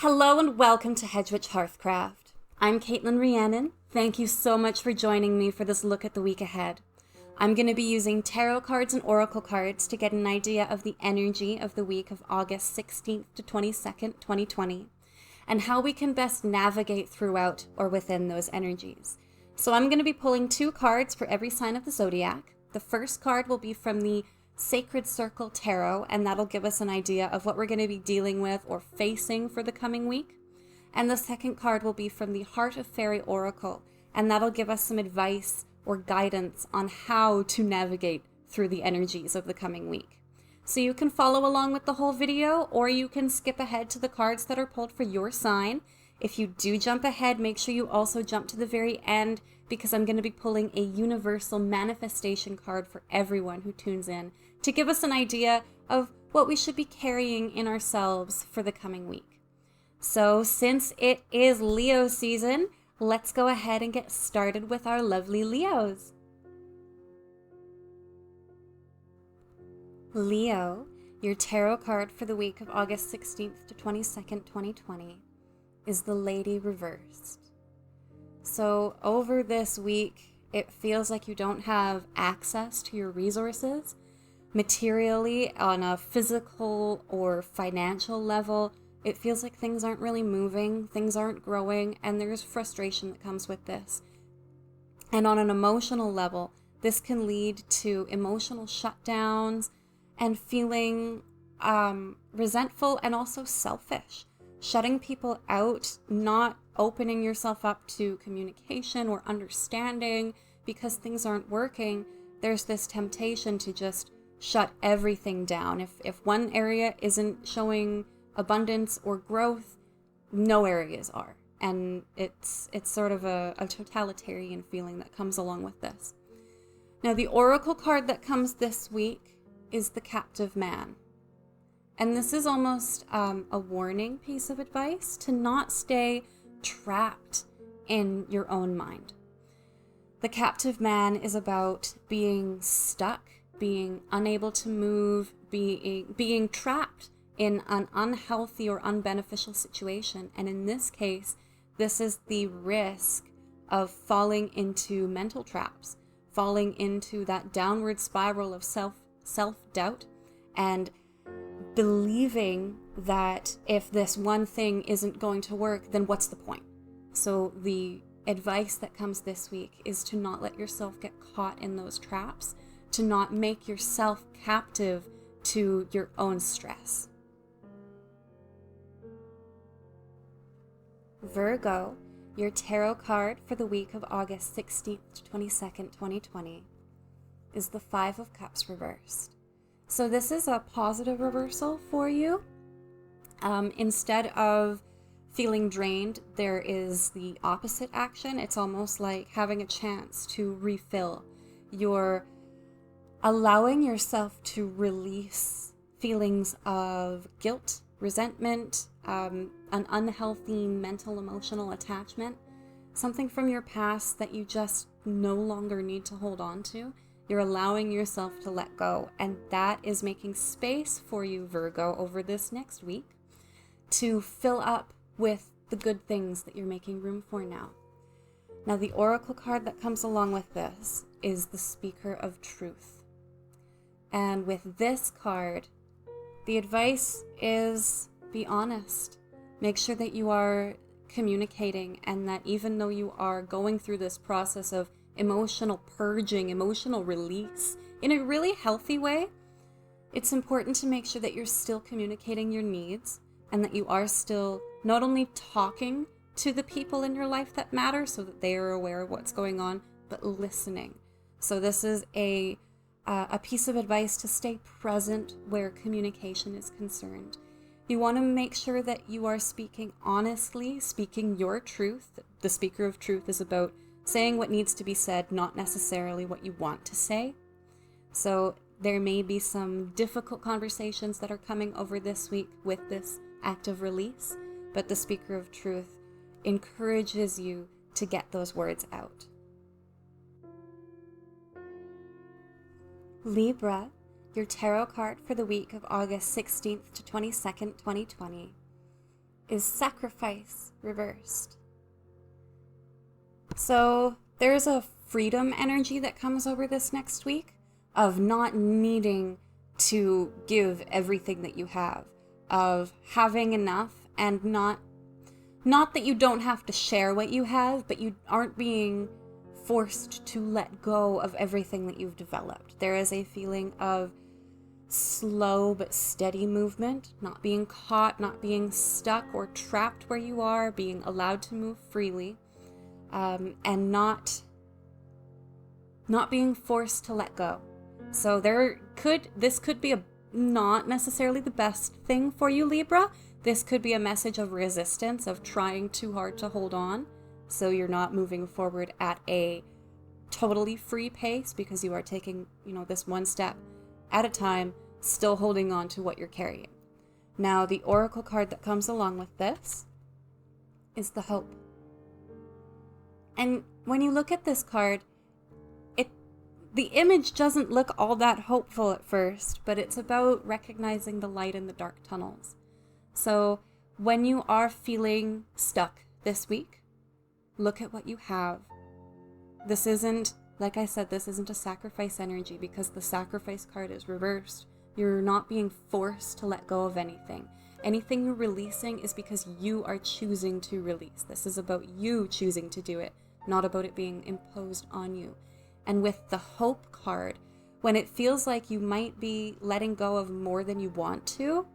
Hello and welcome to Hedgewitch Hearthcraft. I'm Caitlin Rhiannon. Thank you so much for joining me for this look at the week ahead. I'm going to be using tarot cards and oracle cards to get an idea of the energy of the week of August 16th to 22nd, 2020, and how we can best navigate throughout or within those energies. So I'm going to be pulling 2 cards for every sign of the zodiac. The first card will be from the Sacred Circle Tarot, and that'll give us an idea of what we're going to be dealing with or facing for the coming week. And the second card will be from the Heart of Faerie Oracle, and that'll give us some advice or guidance on how to navigate through the energies of the coming week. So you can follow along with the whole video, or you can skip ahead to the cards that are pulled for your sign. If you do jump ahead, make sure you also jump to the very end, because I'm going to be pulling a universal manifestation card for everyone who tunes in to give us an idea of what we should be carrying in ourselves for the coming week. So since it is Leo season, let's go ahead and get started with our lovely Leos. Leo, your tarot card for the week of August 16th to 22nd, 2020 is the Lady Reversed. So over this week, it feels like you don't have access to your resources materially on a physical or financial level. It feels like things aren't really moving, things aren't growing, and there's frustration that comes with this. And on an emotional level, this can lead to emotional shutdowns and feeling resentful and also selfish. Shutting people out, not opening yourself up to communication or understanding because things aren't working. There's this temptation to just shut everything down. If one area isn't showing abundance or growth, no areas are. And it's sort of a totalitarian feeling that comes along with this. Now, the oracle card that comes this week is the Captive Man. And this is almost a warning piece of advice to not stay trapped in your own mind. The Captive Man is about being stuck, being unable to move, being trapped in an unhealthy or unbeneficial situation. And in this case, this is the risk of falling into mental traps, falling into that downward spiral of self-doubt, and believing that if this one thing isn't going to work, then what's the point? So the advice that comes this week is to not let yourself get caught in those traps, to not make yourself captive to your own stress. Virgo, your tarot card for the week of August 16th to 22nd, 2020 is the 5 of Cups reversed. So this is a positive reversal for you. Instead of feeling drained, there is the opposite action. It's almost like having a chance to refill. You're allowing yourself to release feelings of guilt, resentment, an unhealthy mental, emotional attachment, something from your past that you just no longer need to hold on to. You're allowing yourself to let go, and that is making space for you, Virgo, over this next week to fill up with the good things that you're making room for now. Now, the oracle card that comes along with this is the Speaker of Truth. And with this card, the advice is be honest. Make sure that you are communicating, and that even though you are going through this process of emotional purging, emotional release in a really healthy way, it's important to make sure that you're still communicating your needs, and that you are still not only talking to the people in your life that matter so that they are aware of what's going on, but listening. So this is a piece of advice to stay present where communication is concerned. You want to make sure that you are speaking honestly, speaking your truth. The Speaker of Truth is about saying what needs to be said, not necessarily what you want to say. So there may be some difficult conversations that are coming over this week with this act of release, but the Speaker of Truth encourages you to get those words out. Libra, your tarot card for the week of August 16th to 22nd, 2020, is sacrifice reversed. So there's a freedom energy that comes over this next week of not needing to give everything that you have, of having enough, and not that you don't have to share what you have, but you aren't being forced to let go of everything that you've developed. There is a feeling of slow but steady movement, not being caught, not being stuck or trapped where you are, being allowed to move freely, and not being forced to let go. So this could be not necessarily the best thing for you, Libra. This could be a message of resistance, of trying too hard to hold on, so you're not moving forward at a totally free pace because you are taking, this one step at a time, still holding on to what you're carrying. Now, the oracle card that comes along with this is the Hope. And when you look at this card, the image doesn't look all that hopeful at first, but it's about recognizing the light in the dark tunnels. So when you are feeling stuck this week, look at what you have. This isn't, like I said, this isn't a sacrifice energy because the sacrifice card is reversed. You're not being forced to let go of anything. Anything you're releasing is because you are choosing to release. This is about you choosing to do it, not about it being imposed on you. And with the Hope card, when it feels like you might be letting go of more than you want to,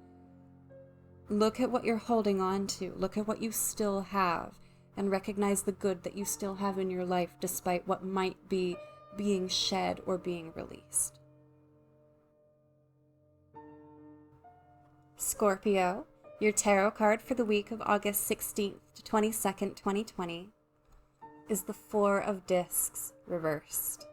look at what you're holding on to. Look at what you still have and recognize the good that you still have in your life despite what might be being shed or being released. Scorpio, your tarot card for the week of August 16th to 22nd, 2020 is the Four of Discs reversed.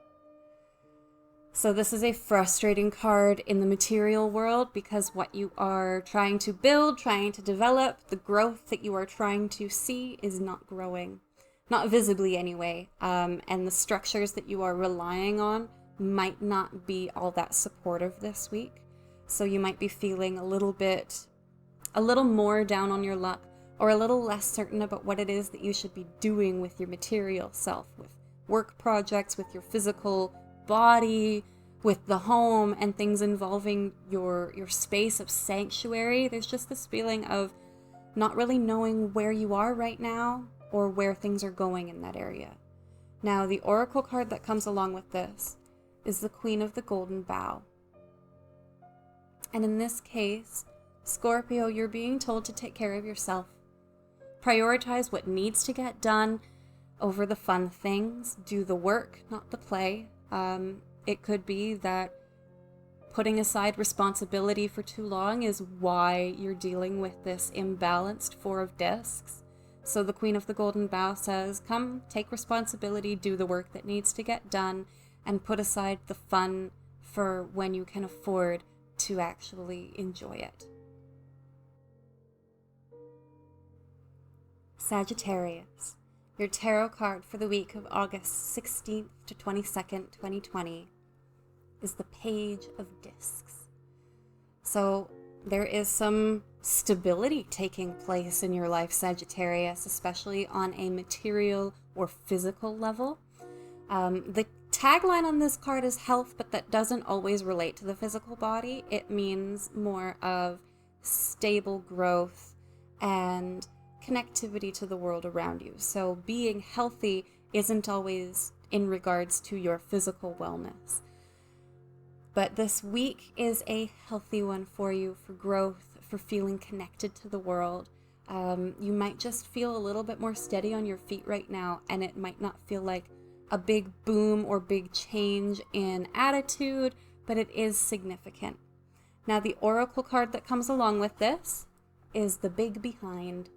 So this is a frustrating card in the material world because what you are trying to build, trying to develop, the growth that you are trying to see is not growing. Not visibly anyway. And the structures that you are relying on might not be all that supportive this week. So you might be feeling a little more down on your luck, or a little less certain about what it is that you should be doing with your material self, with work projects, with your physical body, with the home, and things involving your space of sanctuary. There's just this feeling of not really knowing where you are right now or where things are going in that area. Now, the oracle card that comes along with this is the Queen of the Golden Bow. And in this case, Scorpio, you're being told to take care of yourself. Prioritize what needs to get done over the fun things. Do the work, not the play. It could be that putting aside responsibility for too long is why you're dealing with this imbalanced Four of Discs. So the Queen of the Golden Bow says, come, take responsibility, do the work that needs to get done, and put aside the fun for when you can afford to actually enjoy it. Sagittarius, your tarot card for the week of August 16th to 22nd, 2020 is the Page of Discs. So there is some stability taking place in your life, Sagittarius, especially on a material or physical level. The tagline on this card is health, but that doesn't always relate to the physical body. It means more of stable growth and connectivity to the world around you. So being healthy isn't always in regards to your physical wellness. But this week is a healthy one for you, for growth, for feeling connected to the world. You might just feel a little bit more steady on your feet right now, and it might not feel like a big boom or big change in attitude, but it is significant. Now, the oracle card that comes along with this is the Big Behind.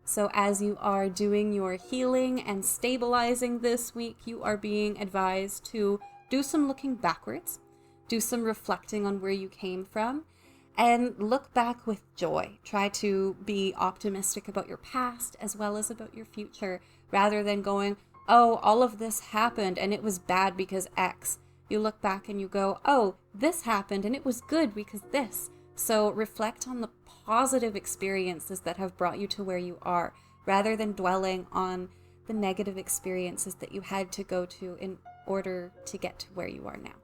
So as you are doing your healing and stabilizing this week, you are being advised to do some looking backwards, do some reflecting on where you came from, and look back with joy. Try to be optimistic about your past as well as about your future, rather than going, oh, all of this happened and it was bad because X. You look back and you go, oh, this happened and it was good because this. So reflect on the positive experiences that have brought you to where you are, rather than dwelling on the negative experiences that you had to go to in order to get to where you are now.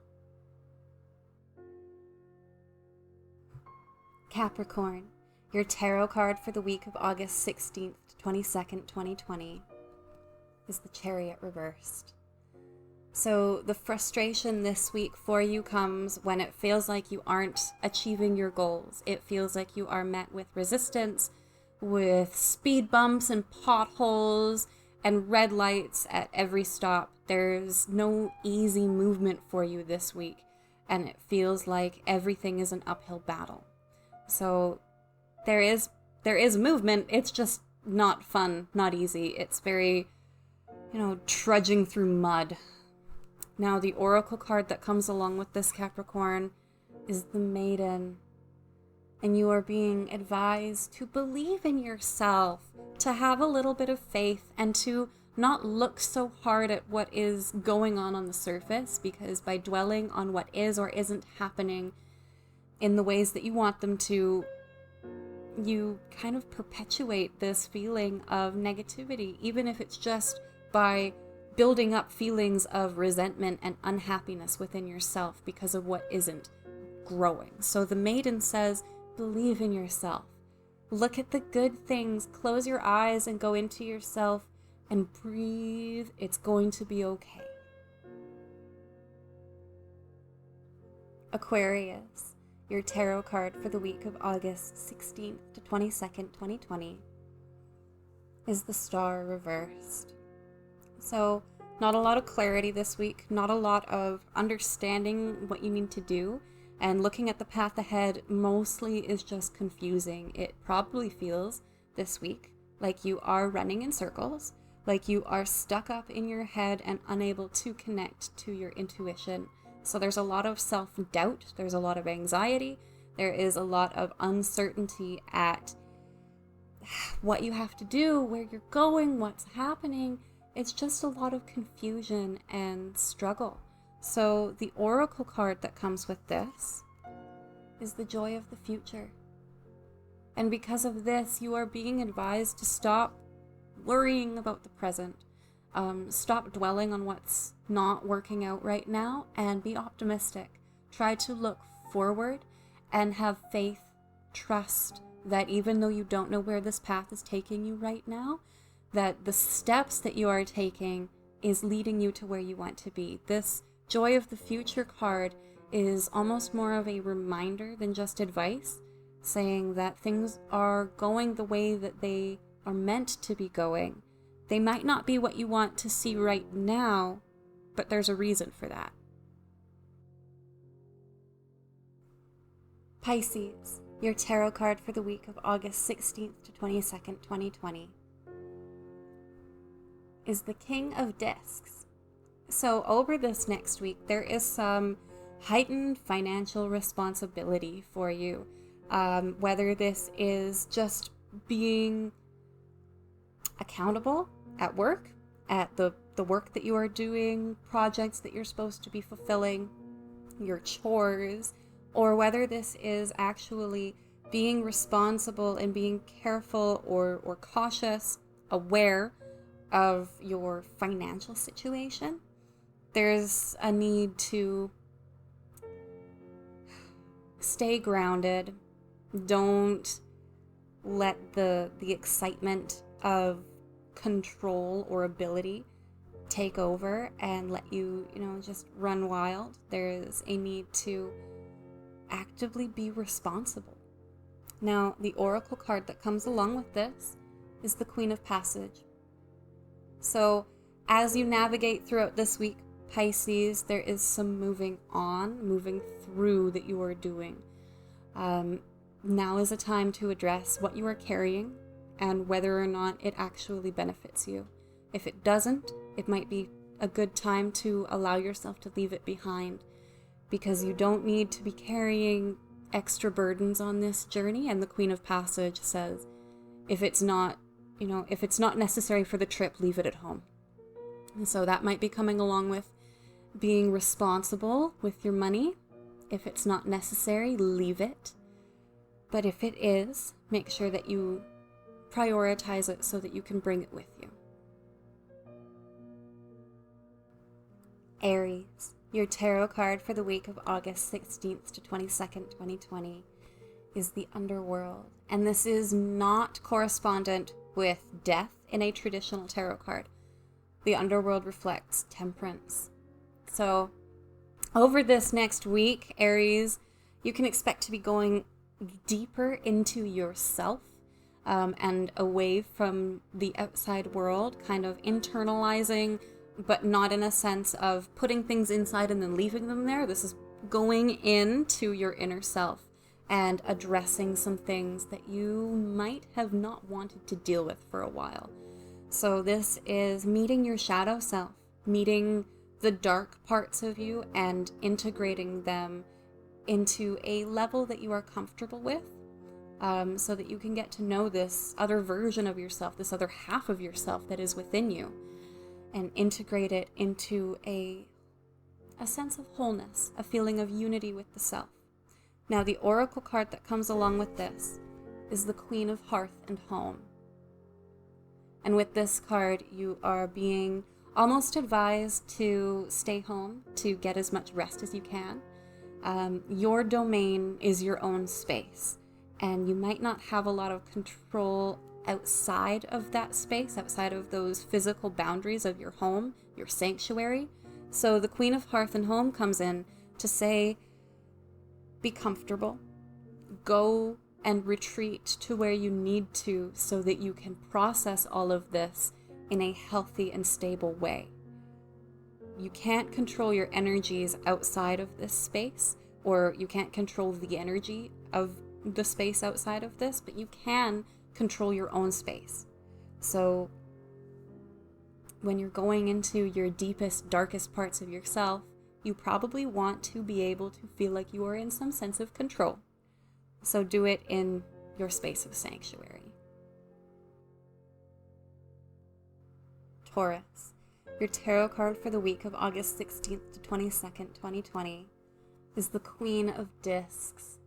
Capricorn, your tarot card for the week of August 16th to 22nd, 2020 is the Chariot reversed. So the frustration this week for you comes when it feels like you aren't achieving your goals. It feels like you are met with resistance, with speed bumps and potholes and red lights at every stop. There's no easy movement for you this week, and it feels like everything is an uphill battle. So there is movement. It's just not fun, not easy. It's very, trudging through mud. Now, the oracle card that comes along with this, Capricorn, is the Maiden. And you are being advised to believe in yourself, to have a little bit of faith, and to not look so hard at what is going on the surface, because by dwelling on what is or isn't happening in the ways that you want them to, you kind of perpetuate this feeling of negativity, even if it's just by building up feelings of resentment and unhappiness within yourself because of what isn't growing. So the Maiden says, believe in yourself. Look at the good things. Close your eyes and go into yourself and breathe. It's going to be okay. Aquarius, your tarot card for the week of August 16th to 22nd, 2020 is the Star reversed. So not a lot of clarity this week, not a lot of understanding what you need to do, and looking at the path ahead mostly is just confusing. It probably feels this week like you are running in circles, like you are stuck up in your head and unable to connect to your intuition. So there's a lot of self-doubt, there's a lot of anxiety, there is a lot of uncertainty at what you have to do, where you're going, what's happening. It's just a lot of confusion and struggle. So the oracle card that comes with this is the Joy of the Future. And because of this, you are being advised to stop worrying about the present. Stop dwelling on what's not working out right now and be optimistic. Try to look forward and have faith, trust that even though you don't know where this path is taking you right now, that the steps that you are taking is leading you to where you want to be. This Joy of the Future card is almost more of a reminder than just advice, saying that things are going the way that they are meant to be going. They might not be what you want to see right now, but there's a reason for that. Pisces, your tarot card for the week of August 16th to 22nd, 2020 is the King of Discs. So over this next week, there is some heightened financial responsibility for you. Whether this is just being accountable at work, at the work that you are doing, projects that you're supposed to be fulfilling, your chores, or whether this is actually being responsible and being careful or cautious, aware of your financial situation. There's a need to stay grounded. Don't let the excitement of control or ability take over and let you, just run wild. There's a need to actively be responsible. Now, the oracle card that comes along with this is the Queen of Passage. So as you navigate throughout this week, Pisces, there is some moving through that you are doing. Now is a time to address what you are carrying and whether or not it actually benefits you. If it doesn't, it might be a good time to allow yourself to leave it behind, because you don't need to be carrying extra burdens on this journey. And the Queen of Passage says, if it's not necessary for the trip, leave it at home. And so that might be coming along with being responsible with your money. If it's not necessary, leave it. But if it is, make sure that you prioritize it so that you can bring it with you. Aries, your tarot card for the week of August 16th to 22nd, 2020 is the Underworld. And this is not correspondent with death in a traditional tarot card. The Underworld reflects temperance. So over this next week, Aries, you can expect to be going deeper into yourself and away from the outside world, kind of internalizing, but not in a sense of putting things inside and then leaving them there. This is going into your inner self and addressing some things that you might have not wanted to deal with for a while. So this is meeting your shadow self, meeting the dark parts of you and integrating them into a level that you are comfortable with, so that you can get to know this other version of yourself, this other half of yourself that is within you, and integrate it into a sense of wholeness, a feeling of unity with the self. Now, the oracle card that comes along with this is the Queen of Hearth and Home. And with this card, you are being almost advised to stay home, to get as much rest as you can. Your domain is your own space, and you might not have a lot of control outside of that space, outside of those physical boundaries of your home, your sanctuary. So the Queen of Hearth and Home comes in to say, be comfortable, go and retreat to where you need to so that you can process all of this in a healthy and stable way. You can't control your energies outside of this space, or you can't control the energy of the space outside of this, but you can control your own space. So when you're going into your deepest, darkest parts of yourself, you probably want to be able to feel like you are in some sense of control. So do it in your space of sanctuary. Taurus, your tarot card for the week of August 16th to 22nd, 2020 is the Queen of Discs.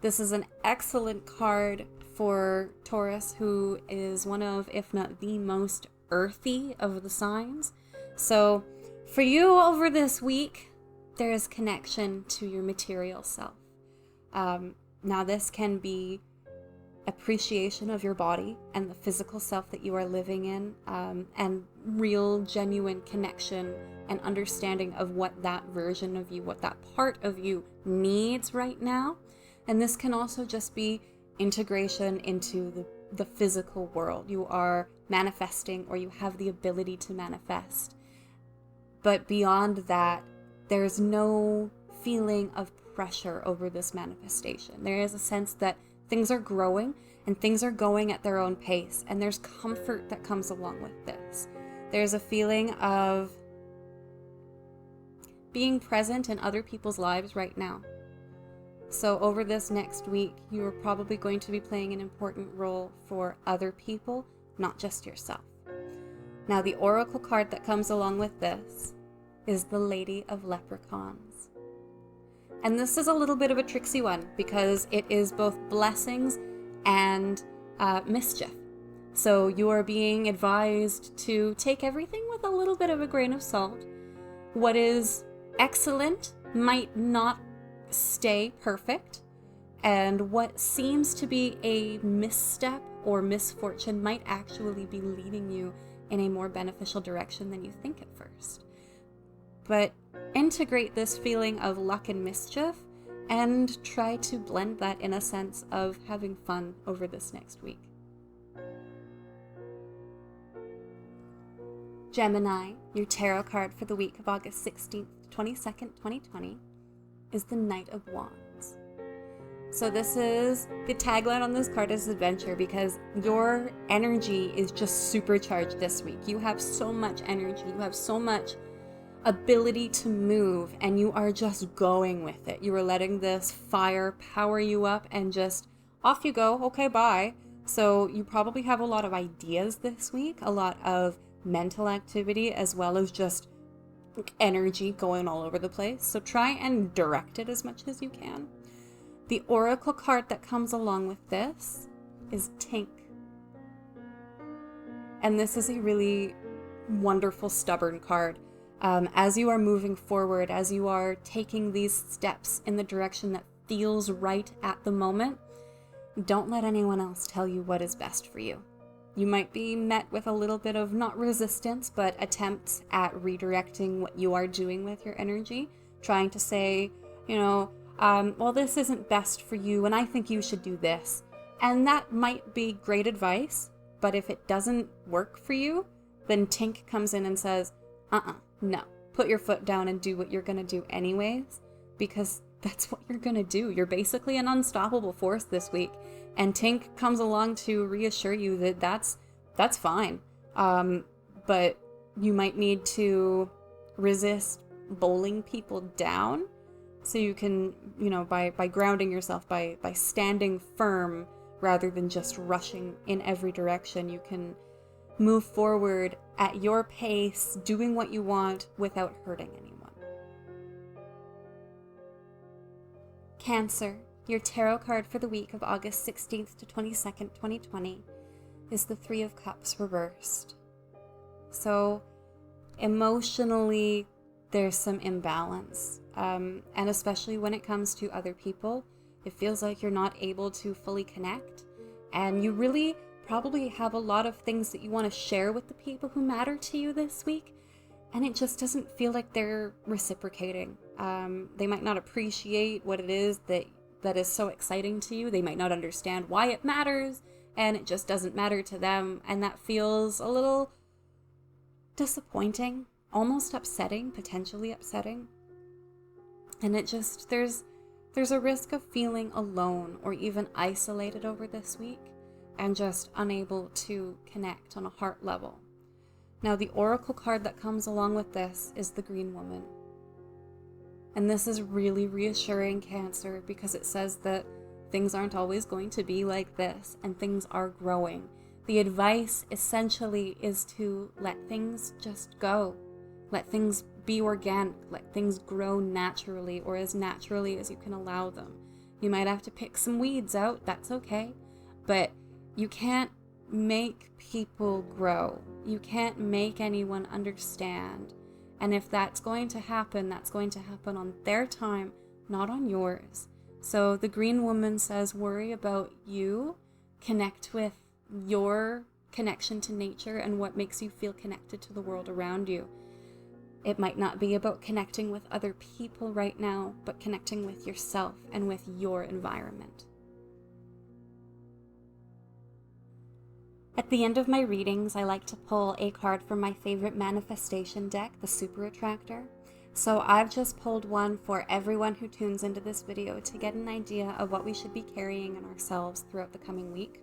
This is an excellent card for Taurus, who is one of, if not the most earthy of the signs. So for you over this week, there is connection to your material self. Now this can be appreciation of your body and the physical self that you are living in, and real genuine connection and understanding of what that version of you, what that part of you needs right now. And this can also just be integration into the physical world. You are manifesting, or you have the ability to manifest. But beyond that, there's no feeling of pressure over this manifestation. There is a sense that things are growing and things are going at their own pace, and there's comfort that comes along with this. There's a feeling of being present in other people's lives right now. So over this next week, you are probably going to be playing an important role for other people, not just yourself. Now, the oracle card that comes along with this is the Lady of Leprechauns. And this is a little bit of a tricksy one because it is both blessings and mischief. So you are being advised to take everything with a little bit of a grain of salt. What is excellent might not stay perfect, and what seems to be a misstep or misfortune might actually be leading you in a more beneficial direction than you think at first. But integrate this feeling of luck and mischief and try to blend that in a sense of having fun over this next week. Gemini, your tarot card for the week of August 16th to 22nd, 2020 is the Knight of Wands. So this is, the tagline on this card is adventure, because your energy is just supercharged this week. You have so much energy, you have so much ability to move, and you are just going with it. You are letting this fire power you up and just off you go. Okay, bye. So you probably have a lot of ideas this week, a lot of mental activity, as well as just energy going all over the place. So try and direct it as much as you can. The oracle card that comes along with this is Tink. And this is a really wonderful, stubborn card. As you are moving forward, as you are taking these steps in the direction that feels right at the moment, don't let anyone else tell you what is best for you. You might be met with a little bit of not resistance, but attempts at redirecting what you are doing with your energy, trying to say, well, this isn't best for you, and I think you should do this. And that might be great advice, but if it doesn't work for you, then Tink comes in and says, no, put your foot down and do what you're going to do anyways, because that's what you're going to do. You're basically an unstoppable force this week. And Tink comes along to reassure you that that's fine. But you might need to resist bowling people down. So you can, by grounding yourself, by standing firm rather than just rushing in every direction, you can move forward at your pace, doing what you want without hurting anyone. Cancer, your tarot card for the week of August 16th to 22nd, 2020 is the Three of Cups reversed. So emotionally, there's some imbalance. And especially when it comes to other people, it feels like you're not able to fully connect. And you really probably have a lot of things that you want to share with the people who matter to you this week. And it just doesn't feel like they're reciprocating. They might not appreciate what it is that is so exciting to you. They might not understand why it matters, and it just doesn't matter to them. And that feels a little disappointing, almost upsetting, potentially upsetting. And it just, there's a risk of feeling alone or even isolated over this week and just unable to connect on a heart level. Now, the oracle card that comes along with this is the Green Woman. And this is really reassuring, Cancer, because it says that things aren't always going to be like this and things are growing. The advice essentially is to let things just go. Let things be organic. Let things grow naturally, or as naturally as you can allow them. You might have to pick some weeds out, that's okay. But you can't make people grow. You can't make anyone understand. And if that's going to happen, that's going to happen on their time, not on yours. So the Green Woman says, worry about you, connect with your connection to nature and what makes you feel connected to the world around you. It might not be about connecting with other people right now, but connecting with yourself and with your environment. At the end of my readings, I like to pull a card from my favorite manifestation deck, the Super Attractor. So I've just pulled one for everyone who tunes into this video to get an idea of what we should be carrying in ourselves throughout the coming week.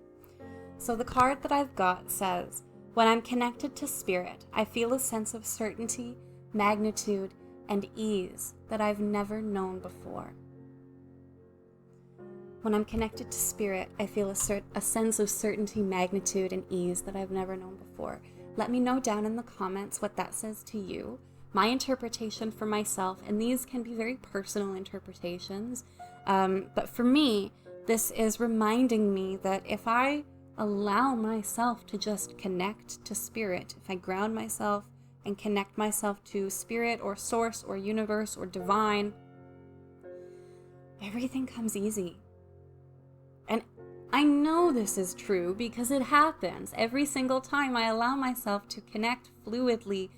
So the card that I've got says, when I'm connected to spirit, I feel a sense of certainty, magnitude, and ease that I've never known before. When I'm connected to spirit, I feel a sense of certainty, magnitude, and ease that I've never known before. Let me know down in the comments what that says to you. My interpretation for myself, and these can be very personal interpretations, but for me, this is reminding me that if I allow myself to just connect to spirit, if I ground myself and connect myself to spirit or source or universe or divine, everything comes easy. And I know this is true because it happens every single time I allow myself to connect fluidly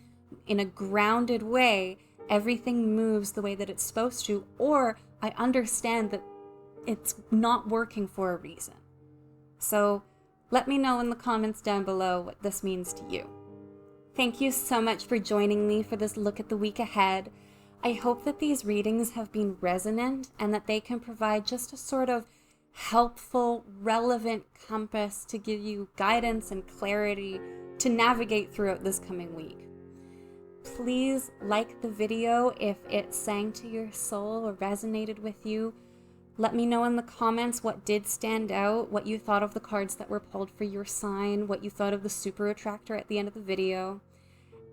in a grounded way. Everything moves the way that it's supposed to, or I understand that it's not working for a reason. So let me know in the comments down below what this means to you. Thank you so much for joining me for this look at the week ahead. I hope that these readings have been resonant and that they can provide just a sort of helpful, relevant compass to give you guidance and clarity to navigate throughout this coming week. Please like the video if it sang to your soul or resonated with you. Let me know in the comments what did stand out, what you thought of the cards that were pulled for your sign, what you thought of the Super Attractor at the end of the video.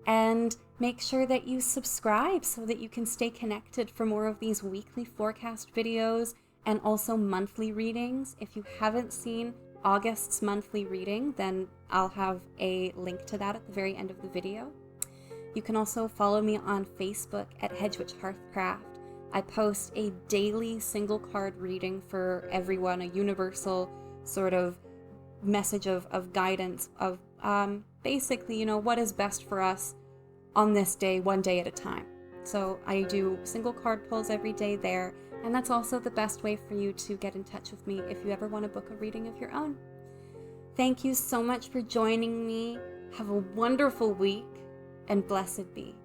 And make sure that you subscribe so that you can stay connected for more of these weekly forecast videos and also monthly readings. If you haven't seen August's monthly reading, then I'll have a link to that at the very end of the video. You can also follow me on Facebook at Hedgewitch Hearthcraft. I post a daily single card reading for everyone, a universal sort of message of guidance of basically, you know, what is best for us on this day, one day at a time. So I do single card pulls every day there, and that's also the best way for you to get in touch with me if you ever want to book a reading of your own. Thank you so much for joining me. Have a wonderful week, and blessed be.